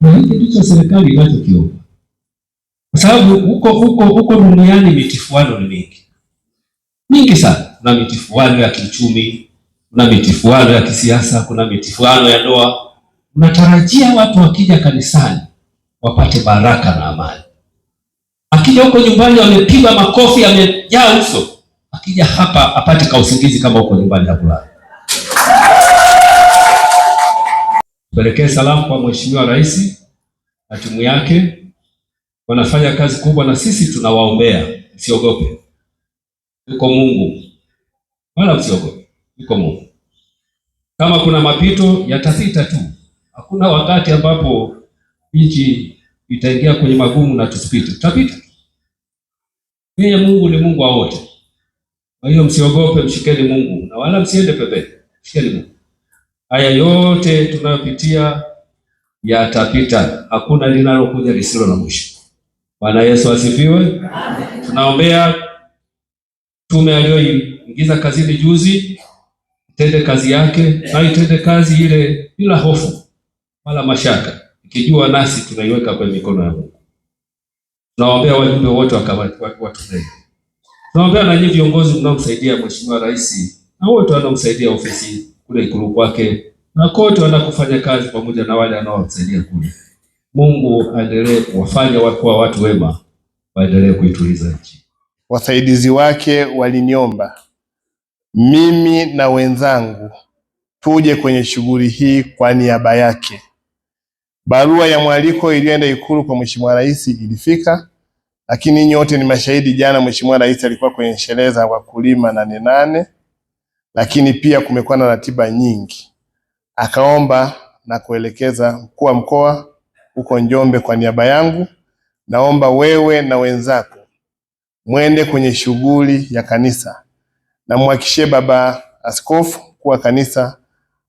Na hiki ndicho serikali inachokiomba, kwa sababu huko duniani mitifuano ni mingi sana. Kuna mitifuano ya kiuchumi, kuna mitifuano ya kisiasa, kuna mitifuano ya ndoa. Unatarajia watu wakija kanisani wapate baraka na amani. Akija huko nyumbani amepigwa makofi, amejaa uso, akija hapa apate kausingizi kama huko nyumbani hakulala. Pelekee salamu kwa Mheshimiwa Rais na timu yake, wanafanya kazi kubwa na sisi tunawaombea. Msiogope, yuko Mungu, wala msiogope, yuko Mungu. Kama kuna mapito yatapita tu, hakuna wakati ambapo nchi itaingia kwenye magumu na tusipite, tutapita. Yeye Mungu ni Mungu wa wote. Kwa hiyo msiogope, mshikeni Mungu na wala msiende pembeni, mshikeni Mungu. Haya yote tunayopitia yatapita, hakuna linalokuja lisilo na mwisho. Bwana Yesu asifiwe. Tunaombea tume aliyoingiza kazini juzi, itende kazi yake na itende kazi ile bila hofu wala mashaka, ikijua nasi tunaiweka kwenye mikono ya Mungu. Tunaombea wajumbe wote wa tume. Tunaombea na nyinyi viongozi mnaomsaidia Mheshimiwa Rais na wote wanaomsaidia ofisi kule Ikulu kwake na kote wanakufanya kazi pamoja na wale wanaomsaidia kule. Mungu aendelee kuwafanya kuwa watu wema, waendelee kuituliza nchi. Wasaidizi wake waliniomba mimi na wenzangu tuje kwenye shughuli hii kwa niaba yake. Barua ya mwaliko iliyoenda Ikulu kwa Mheshimiwa Rais ilifika, lakini nyote ni mashahidi, jana Mheshimiwa Rais alikuwa kwenye sherehe za wakulima Nane, lakini pia kumekuwa na ratiba nyingi. Akaomba na kuelekeza mkuu wa mkoa huko Njombe kwa niaba yangu, naomba wewe na wenzako mwende kwenye shughuli ya kanisa na muhakikishie baba askofu kuwa kanisa,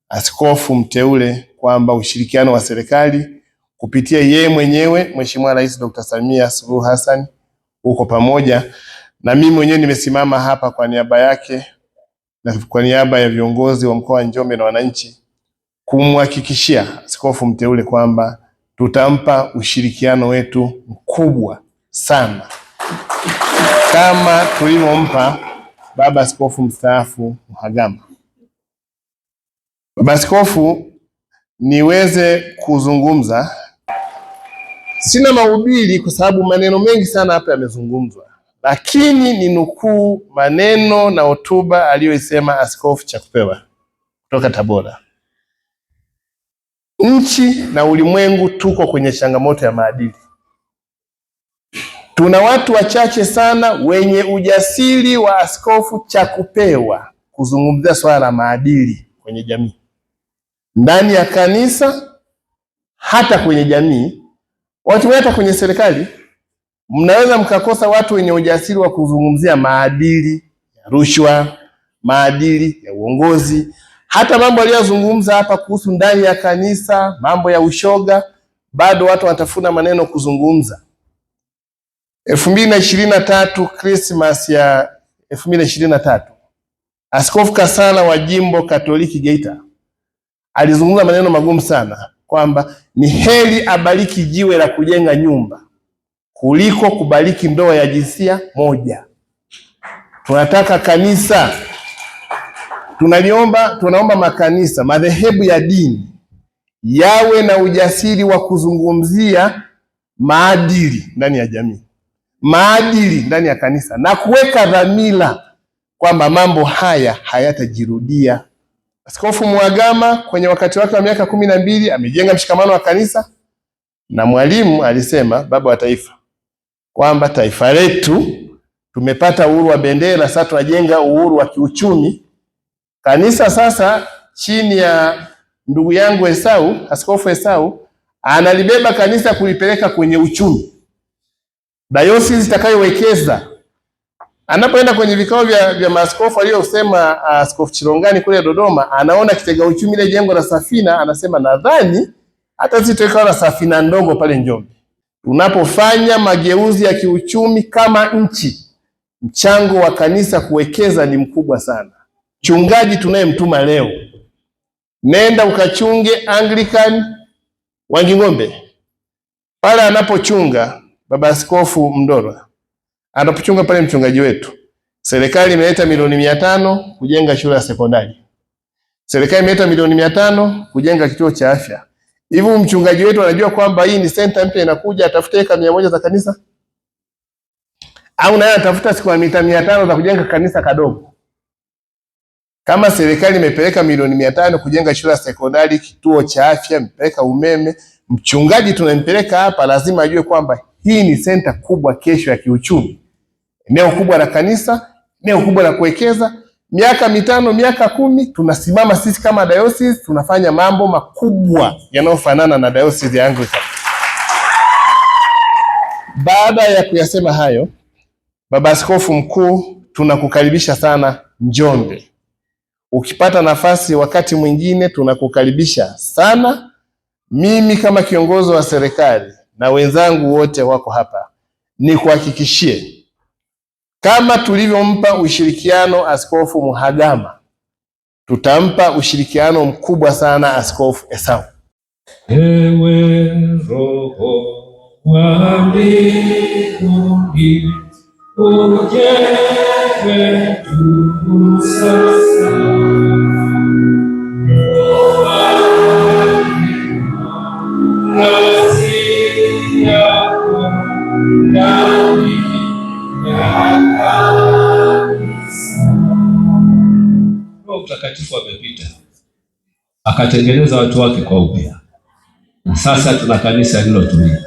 askofu mteule, kwamba ushirikiano wa serikali kupitia yeye mwenyewe Mheshimiwa Rais Dr. Samia Suluhu Hassan uko pamoja na mimi mwenyewe nimesimama hapa kwa niaba yake na kwa niaba ya viongozi wa mkoa wa Njombe na wananchi kumhakikishia askofu mteule kwamba tutampa ushirikiano wetu mkubwa sana kama tulivyompa baba askofu mstaafu Mhagama. Baba askofu, niweze kuzungumza, sina mahubiri kwa sababu maneno mengi sana hapa yamezungumzwa, lakini ni nukuu maneno na hotuba aliyoisema Askofu Chakupewa kutoka Tabora. Nchi na ulimwengu tuko kwenye changamoto ya maadili. Tuna watu wachache sana wenye ujasiri wa Askofu Chakupewa kuzungumzia swala la maadili kwenye jamii, ndani ya kanisa, hata kwenye jamii, watu hata kwenye serikali. Mnaweza mkakosa watu wenye ujasiri wa kuzungumzia maadili ya rushwa, maadili ya uongozi, hata mambo aliyozungumza hapa kuhusu ndani ya kanisa, mambo ya ushoga, bado watu watafuna maneno kuzungumza. 2023 Christmas ya 2023, Askofu Kasala wa Jimbo Katoliki Geita alizungumza maneno magumu sana kwamba ni heri abariki jiwe la kujenga nyumba kuliko kubariki ndoa ya jinsia moja. Tunataka kanisa, tunaomba makanisa, madhehebu ya dini yawe na ujasiri wa kuzungumzia maadili ndani ya jamii, maadili ndani ya kanisa, na kuweka dhamira kwamba mambo haya hayatajirudia. Askofu Mhagama kwenye wakati wake wa miaka 12 amejenga mshikamano wa kanisa, na Mwalimu alisema, baba wa taifa, kwamba taifa letu tumepata uhuru wa bendera, sasa tunajenga uhuru wa kiuchumi. Kanisa sasa chini ya ndugu yangu Esau, Askofu Esau, analibeba kanisa kulipeleka kwenye uchumi. Dayosisi itakayowekeza, anapoenda kwenye vikao vya maaskofu aliyosema Askofu Chilongani kule Dodoma, anaona kitega uchumi ile jengo la Safina, anasema nadhani hata sisi tuweka na Safina ndogo pale Njombe. Tunapofanya mageuzi ya kiuchumi kama nchi, mchango wa kanisa kuwekeza ni mkubwa sana. Mchungaji tunayemtuma leo, nenda ukachunge Anglican Wanging'ombe, pale anapochunga Baba Askofu Mndorwa, anapochunga pale mchungaji wetu, serikali imeleta milioni 500 kujenga shule ya sekondari. Serikali imeleta milioni 500 kujenga kituo cha afya. Hivi mchungaji wetu anajua kwamba hii ni center mpya inakuja, atafuta eka 100 za kanisa? Au naye atafuta siku ya mita 500 za kujenga kanisa kadogo? Kama serikali imepeleka milioni 500 kujenga shule ya sekondari, kituo cha afya, imepeleka umeme, mchungaji tunampeleka hapa, lazima ajue kwamba hii ni center kubwa kesho ya kiuchumi. Eneo kubwa la kanisa, eneo kubwa la kuwekeza. Miaka 5, miaka 10 tunasimama sisi kama diocese, tunafanya mambo makubwa yanayofanana na diocese ya Anglican. Baada ya kuyasema hayo, Baba Askofu Mkuu, tunakukaribisha sana Njombe. Ukipata nafasi wakati mwingine tunakukaribisha sana. Mimi kama kiongozi wa serikali na wenzangu wote wako hapa, ni kuhakikishie kama tulivyompa ushirikiano Askofu Mhagama, tutampa ushirikiano mkubwa sana Askofu Esau. Ewe Roho wa mbinguni, uje kwetu sasa. Roho Mtakatifu amepita akatengeneza watu wake kwa upya, na sasa tuna kanisa hilo tulia.